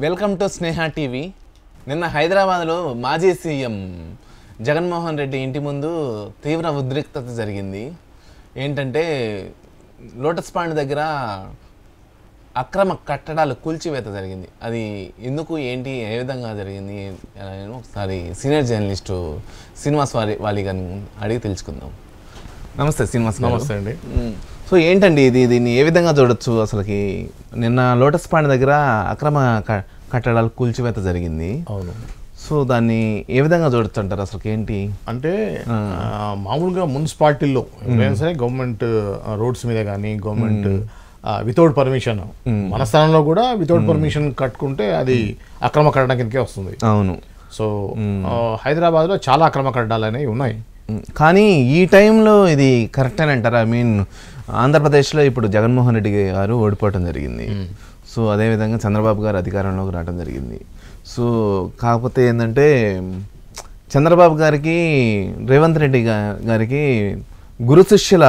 Welcome to Sneha TV. నిన్న హైదరాబాద్లో మాజీ సీఎం జగన్మోహన్ రెడ్డి ఇంటి ముందు తీవ్ర ఉద్రిక్తత జరిగింది. ఏంటంటే లోటస్ పాండ్ దగ్గర అక్రమ కట్టడాలు కూల్చివేత జరిగింది. అది ఎందుకు, ఏంటి, ఏ విధంగా జరిగింది నేను ఒకసారి సీనియర్ జర్నలిస్టు శ్రీనివాస్ వాలి గారిని అడిగి తెలుసుకుందాం. నమస్తే శ్రీనివాస్. నమస్తే అండి. సో ఏంటండి దీన్ని ఏ విధంగా చూడొచ్చు? అసలుకి నిన్న లోటస్ పాండ్ దగ్గర అక్రమ కట్టడాలు కూల్చివేత జరిగింది. అవును. సో దాన్ని ఏ విధంగా చూడొచ్చు అంటారు? అసలుకి ఏంటి అంటే మామూలుగా మున్సిపాలిటీల్లో ఎవరైనా సరే గవర్నమెంట్ రోడ్స్ మీద కానీ గవర్నమెంట్ వితౌట్ పర్మిషన్ మన స్థలంలో కూడా వితౌట్ పర్మిషన్ కట్టుకుంటే అది అక్రమ కట్టడం కిందకే వస్తుంది. అవును. సో హైదరాబాద్లో చాలా అక్రమ కట్టడాలు అనేవి ఉన్నాయి. కానీ ఈ టైంలో ఇది కరెక్ట్ అని అంటారా? ఐ మీన్ ఆంధ్రప్రదేశ్లో ఇప్పుడు జగన్మోహన్ రెడ్డి గారు ఓడిపోవడం జరిగింది. సో అదేవిధంగా చంద్రబాబు గారు అధికారంలోకి రావడం జరిగింది. సో కాకపోతే ఏంటంటే చంద్రబాబు గారికి రేవంత్ రెడ్డి గారికి గురు శిష్యుల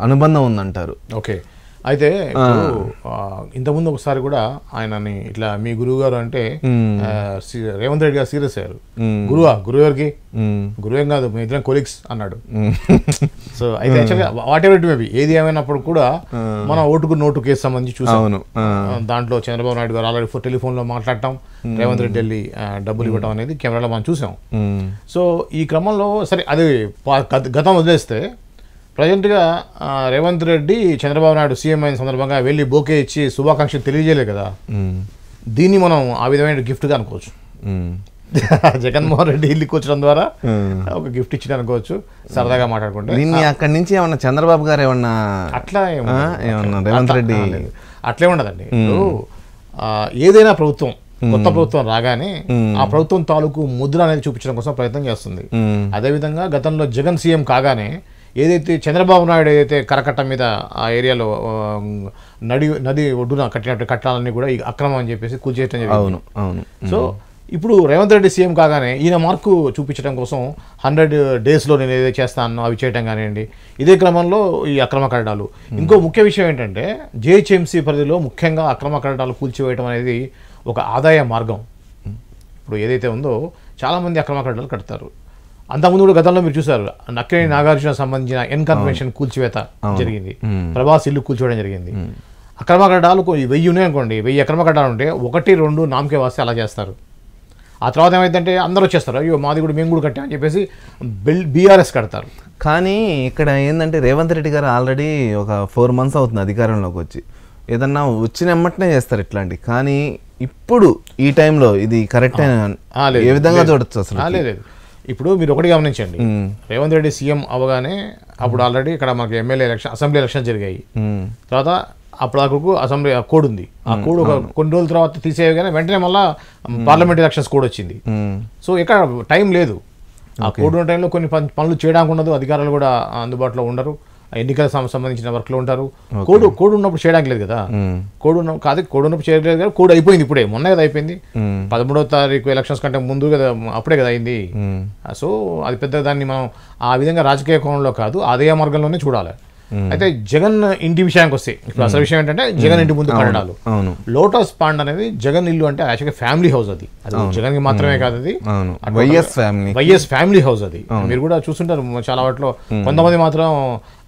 అనుబంధం ఉందంటారు. ఓకే. అయితే ఇంతకుముందు ఒకసారి కూడా ఆయనని ఇట్లా మీ గురువు గారు అంటే రేవంత్ రెడ్డి గారు సీరియస్ అయ్యారు. గురువు గారికి గురువేం కాదు, మీ ఇద్దరం కొలీగ్స్ అన్నాడు. సో అయితే యాక్చువల్గా వాట్ ఎవర్ ఇట్ మేబీ, ఏది ఏమైనప్పుడు కూడా మనం ఓటుకు నోటు కేసు సంబంధించి చూసాం. దాంట్లో చంద్రబాబు నాయుడు గారు ఆల్రెడీ టెలిఫోన్లో మాట్లాడటం, రేవంత్ రెడ్డి వెళ్ళి డబ్బులు ఇవ్వడం అనేది కెమెరాలో మనం చూసాం. సో ఈ క్రమంలో సరే అది గతం వదిలేస్తే ప్రజెంట్గా రేవంత్ రెడ్డి చంద్రబాబు నాయుడు సీఎం అయిన సందర్భంగా వెళ్ళి బోకే ఇచ్చి శుభాకాంక్షలు తెలియజేయలేదు కదా. దీన్ని మనం ఆ విధమైన గిఫ్ట్గా అనుకోవచ్చు. జగన్మోహన్ రెడ్డి ఇల్లుకి వచ్చడం ద్వారా ఒక గిఫ్ట్ ఇచ్చిన అనుకోవచ్చు, సరదాగా మాట్లాడుకుంటే. దీన్ని అక్కడి నుంచి ఏమన్నా చంద్రబాబు గారు ఏమన్నా అట్లా ఏమన్నా రేవంత్ రెడ్డి అట్లే ఉండదండి. ఇప్పుడు ఏదైనా ప్రభుత్వం కొత్త ప్రభుత్వం రాగానే ఆ ప్రభుత్వం తాలూకు ముద్ర అనేది చూపించడం కోసం ప్రయత్నం చేస్తుంది. అదేవిధంగా గతంలో జగన్ సీఎం కాగానే ఏదైతే చంద్రబాబు నాయుడు ఏదైతే కరకట్ట మీద ఆ ఏరియాలో నది ఒడ్డున కట్టినట్టు కట్టాలన్నీ కూడా అక్రమం అని చెప్పేసి కూల్చేయడం జరిగింది. సో ఇప్పుడు రేవంత్ రెడ్డి సీఎం కాగానే ఈయన మార్కు చూపించడం కోసం 100 డేస్లో నేను ఏదైతే చేస్తానో అవి చేయడం కానివ్వండి. ఇదే క్రమంలో ఈ అక్రమ కట్టడాలు, ఇంకో ముఖ్య విషయం ఏంటంటే జిహెచ్ఎంసీ పరిధిలో ముఖ్యంగా అక్రమ కట్టడాలు కూల్చివేయడం అనేది ఒక ఆదాయ మార్గం. ఇప్పుడు ఏదైతే ఉందో చాలామంది అక్రమ కట్టడాలు కడతారు. అంతకుముందు కూడా గతంలో మీరు చూసారు, నక్కినేని నాగార్జున సంబంధించిన ఎన్కన్వెన్షన్ కూల్చివేత జరిగింది, ప్రభాస్ ఇల్లు కూల్చివేయడం జరిగింది. అక్రమ కట్టడాలు 1000 ఉన్నాయనుకోండి, 1000 అక్రమ కట్టడాలు ఉంటే 1-2 నామకే వస్తే అలా చేస్తారు. ఆ తర్వాత ఏమైందంటే అందరూ వచ్చేస్తారు, అయ్యో మాది కూడా మేము కూడా కట్టామని చెప్పేసి బీఆర్ఎస్ కడతారు. కానీ ఇక్కడ ఏంటంటే రేవంత్ రెడ్డి గారు ఆల్రెడీ ఒక 4 months అవుతుంది అధికారంలోకి వచ్చి. ఏదన్నా వచ్చిన ఎమ్మటనే చేస్తారు ఇట్లాంటి. కానీ ఇప్పుడు ఈ టైంలో ఇది కరెక్ట్ ఏ విధంగా చూడొచ్చు అసలు? లేదు, ఇప్పుడు మీరు ఒకటి గమనించండి, రేవంత్ రెడ్డి సీఎం అవగానే అప్పుడు ఆల్రెడీ ఇక్కడ మనకి ఎమ్మెల్యే ఎలక్షన్, అసెంబ్లీ ఎలక్షన్ జరిగాయి. తర్వాత అప్పుడు అక్కడికి అసెంబ్లీ కోడ్ ఉంది. ఆ కోడ్ ఒక కొన్ని రోజుల తర్వాత తీసేయగానే వెంటనే మళ్ళీ పార్లమెంట్ ఎలక్షన్స్ కోడ్ వచ్చింది. సో ఇక్కడ టైం లేదు. ఆ కోడ్ ఉన్న టైంలో కొన్ని పనులు చేయడానికి ఉండదు, అధికారులు కూడా అందుబాటులో ఉండరు, ఎన్నికలకు సంబంధించిన వర్క్లో ఉంటారు. కోడ్ ఉన్నప్పుడు చేయడానికి లేదు కదా. కోడ్ ఉన్నప్పుడు చేయలేదు కదా. కోడ్ అయిపోయింది ఇప్పుడే, మొన్న కదా అయిపోయింది. 13వ తారీఖు ఎలక్షన్స్ కంటే ముందు కదా, అప్పుడే కదా అయింది. సో అది పెద్ద దాన్ని మనం ఆ విధంగా రాజకీయ కోణంలో కాదు, ఆదాయ మార్గంలోనే చూడాలి. అయితే జగన్ ఇంటి విషయానికి వస్తే ఇప్పుడు అసలు విషయం ఏంటంటే జగన్ ఇంటి ముందు కట్టడాలు. లోటస్ పాండ్ అనేది జగన్ ఇల్లు అంటే యాక్చువల్గా ఫ్యామిలీ హౌస్. అది జగన్ కి మాత్రమే కాదు, అది వైఎస్ ఫ్యామిలీ హౌస్. అది మీరు కూడా చూస్తుంటారు చాలా వాటిలో. కొంతమంది మాత్రం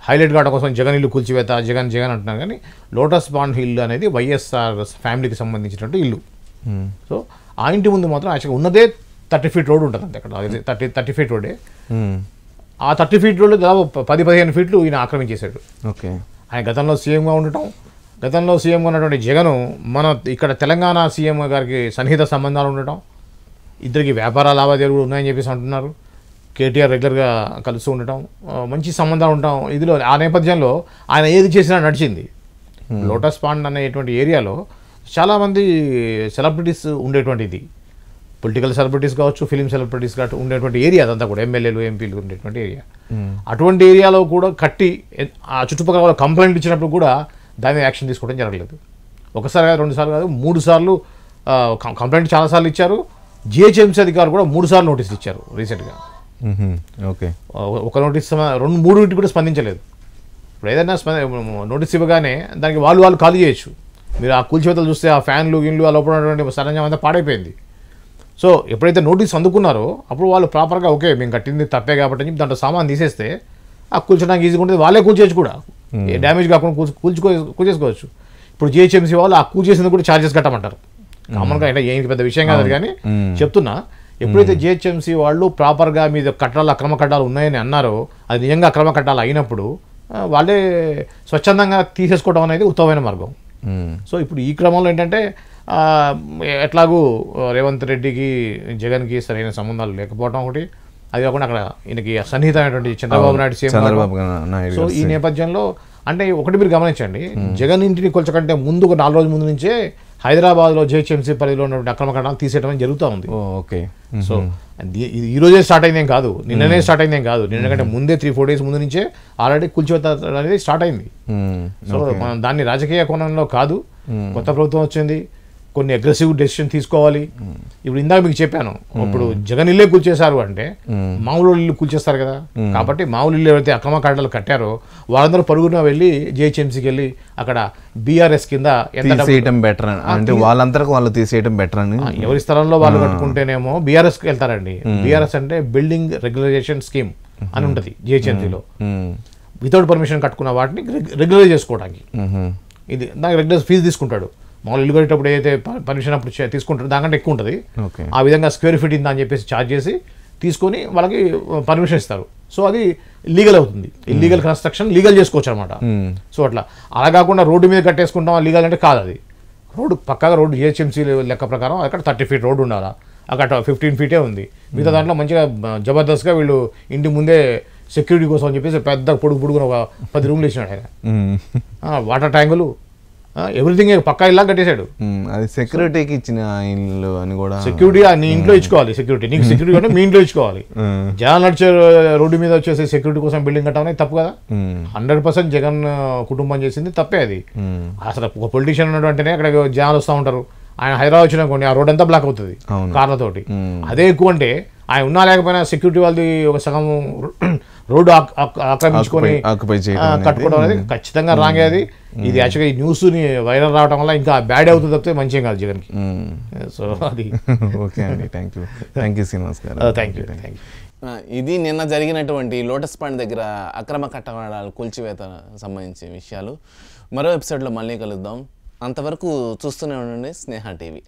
హైలైట్ కావడం కోసం జగన్ ఇల్లు కూల్చివేత, జగన్ అంటున్నారు. కానీ లోటస్ పాండ్ ఇల్లు అనేది వైఎస్ఆర్ ఫ్యామిలీకి సంబంధించినటువంటి ఇల్లు. సో ఆ ఇంటి ముందు మాత్రం యాక్చువల్గా ఉన్నదే 30 feet రోడ్ ఉంటుంది అంతే. అక్కడ 30 feet రోడే. ఆ 30 feet రోడ్లు దాదాపు 10-15 feet ఈయన ఆక్రమించేశాడు. ఓకే. ఆయన గతంలో సీఎంగా ఉండటం, గతంలో సీఎంగా ఉన్నటువంటి జగన్ మన ఇక్కడ తెలంగాణ సీఎం గారికి సన్నిహిత సంబంధాలు ఉండటం, ఇద్దరికి వ్యాపార లావాదేవీలు కూడా ఉన్నాయని చెప్పేసి అంటున్నారు. కేటీఆర్ రెగ్యులర్గా కలుస్తూ ఉండటం, మంచి సంబంధాలు ఉండటం. ఇదిలో ఆ నేపథ్యంలో ఆయన ఏది చేసినా నడిచింది. లోటస్ పాండ్ అనేటువంటి ఏరియాలో చాలామంది సెలబ్రిటీస్ ఉండేటువంటిది, పొలిటికల్ సెలబ్రిటీస్ కావచ్చు, ఫిలిం సెలబ్రిటీస్ కావచ్చు ఉండేటువంటి ఏరియా అదంతా కూడా, ఎమ్మెల్యేలు ఎంపీలు ఉండేటువంటి ఏరియా. అటువంటి ఏరియాలో కూడా కట్టి ఆ చుట్టుపక్కల వాళ్ళు కంప్లైంట్ ఇచ్చినప్పుడు కూడా దాని మీద యాక్షన్ తీసుకోవడం జరగలేదు. ఒకసారి కాదు, 2 సార్లు కాదు, 3 సార్లు కంప్లైంట్ చాలాసార్లు ఇచ్చారు. జిహెచ్ఎంసీ అధికారులు కూడా 3 సార్లు నోటీసులు ఇచ్చారు రీసెంట్గా. ఓకే. ఒక నోటీస్ 2-3 కూడా స్పందించలేదు. ఇప్పుడు ఏదైనా నోటీస్ ఇవ్వగానే దానికి వాళ్ళు ఖాళీ చేయొచ్చు. మీరు ఆ కూల్చివేతలు చూస్తే ఆ ఫ్యాన్లు గిన్లు ఆ లోపల ఉన్నటువంటి సరంజామం అంతా పాడైపోయింది. సో ఎప్పుడైతే నోటీస్ అందుకున్నారో అప్పుడు వాళ్ళు ప్రాపర్గా ఓకే మేము కట్టింది తప్పే కాబట్టి అని చెప్పి దాంట్లో సామాన్ తీసేస్తే ఆ కూల్చడానికి ఈజీగా ఉంటుంది, వాళ్ళే కూల్చేయచ్చు కూడా, ఏ డ్యామేజ్ కాకుండా కూల్చేసుకోవచ్చు. ఇప్పుడు జిహెచ్ఎంసీ వాళ్ళు ఆ కూల్చేసింది కూడా ఛార్జెస్ కట్టమంటారు. కామన్గా అంటే ఏం పెద్ద విషయం కాదు కానీ చెప్తున్నా, ఎప్పుడైతే జిహెచ్ఎంసీ వాళ్ళు ప్రాపర్గా మీద కట్టాలు అక్రమ కట్టాలు ఉన్నాయని అన్నారో అది నిజంగా అక్రమ కట్టాలు అయినప్పుడు వాళ్ళే స్వచ్ఛందంగా తీసేసుకోవడం అనేది ఉత్తమమైన మార్గం. సో ఇప్పుడు ఈ క్రమంలో ఏంటంటే ఎట్లాగూ రేవంత్ రెడ్డికి జగన్కి సరైన సంబంధాలు లేకపోవడం ఒకటి, అది కాకుండా అక్కడ ఈయనకి సన్నిహితమైనటువంటి చంద్రబాబు నాయుడు సీఎం. సో ఈ నేపథ్యంలో అంటే ఒకటి మీరు గమనించండి, జగన్ ఇంటిని కొల్చకంటే ముందు ఒక 4 రోజుల ముందు నుంచే హైదరాబాద్లో జిహెచ్ఎంసీ పరిధిలో ఉన్నటువంటి అక్రమ కట్టాలు తీసేయడం జరుగుతూ ఉంది. ఓకే. సో ఈ రోజే స్టార్ట్ అయిందేం కాదు, నిన్ననే స్టార్ట్ అయిందేం కాదు, నిన్నకంటే ముందే 3-4 డేస్ ముందు నుంచే ఆల్రెడీ కూల్చివేత అనేది స్టార్ట్ అయింది. సో మనం దాన్ని రాజకీయ కోణంలో కాదు, కొత్త ప్రభుత్వం వచ్చింది, కొన్ని అగ్రెసివ్ డెసిషన్ తీసుకోవాలి. ఇప్పుడు ఇందాక మీకు చెప్పాను, ఇప్పుడు జగన్ ఇల్లే కూల్చేశారు అంటే మామూలు ఇల్లు కూల్చేస్తారు కదా, కాబట్టి మామూలు ఇల్లు ఎవరైతే అక్రమ కట్టాలు కట్టారో వాళ్ళందరూ పరుగున వెళ్ళి జిహెచ్ఎంసీకి వెళ్ళి అక్కడ బీఆర్ఎస్ కింద తీసేయడం బెటర్ అంటే వాళ్ళందరికీ వాళ్ళు తీసేయడం బెటర్ అని, ఎవరి స్థలంలో వాళ్ళు కట్టుకుంటేనేమో బీఆర్ఎస్కి వెళ్తారండి. బీఆర్ఎస్ అంటే బిల్డింగ్ రెగ్యులైజేషన్ స్కీమ్ అని ఉంటుంది జిహెచ్ఎంసీలో. వితౌట్ పర్మిషన్ కట్టుకున్న వాటిని రెగ్యులైజ్ చేసుకోవడానికి ఇది దానికి రెగ్యులర్ ఫీజు తీసుకుంటాడు. మామూలు ఇల్లు కట్టేటప్పుడు ఏదైతే పర్మిషన్ అప్పుడు తీసుకుంటారో దానికంటే ఎక్కువ ఉంటుంది. ఆ విధంగా స్క్వేర్ ఫీట్ ఇందా అని చెప్పేసి ఛార్జ్ చేసి తీసుకొని వాళ్ళకి పర్మిషన్ ఇస్తారు. సో అది లీగల్ అవుతుంది. ఇల్లీగల్ కన్స్ట్రక్షన్ లీగల్ చేసుకోవచ్చు అనమాట. సో అట్లా అలా కాకుండా రోడ్డు మీద కట్టేసుకుంటాం లీగల్ అంటే కాదు. అది రోడ్డు పక్కాగా రోడ్డు జిహెచ్ఎంసీ లెక్క ప్రకారం అక్కడ 30 ఫీట్ రోడ్డు ఉండాలా, అక్కడ 15 ఫీటే ఉంది. మిగతా దాంట్లో మంచిగా జబర్దస్త్గా వీళ్ళు ఇంటి ముందే సెక్యూరిటీ కోసం అని చెప్పేసి పెద్ద పొడుగున ఒక 10 రూమ్లు ఇచ్చినాడు ఆయన. వాటర్ ట్యాంకులు ఎవ్రీథింగ్ పక్కా ఇల్లా కట్టేశాడు. అది సెక్యూరిటీకి ఇచ్చిన ఇల్లు అని కూడా. సెక్యూరిటీ నీ ఇంట్లో ఇచ్చుకోవాలి, సెక్యూరిటీ నీకు సెక్యూరిటీ అంటే మీ ఇంట్లో ఇచ్చుకోవాలి. జగన్ నడిచే రోడ్డు మీద వచ్చేసి సెక్యూరిటీ కోసం బిల్డింగ్ కట్టడం అనేది తప్పు కదా. 100% జగన్ కుటుంబం చేసింది తప్పే అది. అసలు ఒక పొలిటీషియన్ ఉన్నాడు అంటేనే అక్కడ జనాలు వస్తూ ఉంటారు. ఆయన హైదరాబాద్ వచ్చిన కొన్ని ఆ రోడ్ అంతా బ్లాక్ అవుతుంది కార్లతోటి. అదే ఎక్కువ అంటే ఆయన ఉన్నా లేకపోయినా సెక్యూరిటీ వాళ్ళది ఒక సగం రోడ్డు ఆక్రమించుకొని కట్టుకోవడం అనేది ఖచ్చితంగా రాంగే. అది ఇది యాక్చువల్గా ఈ న్యూస్ని వైరల్ రావడం వల్ల ఇంకా బ్యాడ్ అవుతుంది తప్పితే మంచిగా కాదు జగన్కి. సో అది ఓకే అండి, థ్యాంక్ యూ శ్రీనివాస్ గారు. Thank you. ఇది నిన్న జరిగినటువంటి లోటస్ పాండ్ దగ్గర అక్రమ కట్టడాలు కూల్చివేత సంబంధించిన విషయాలు. మరో ఎపిసోడ్లో మళ్ళీ కలుద్దాం. అంతవరకు చూస్తూనే ఉండండి స్నేహ టీవీ.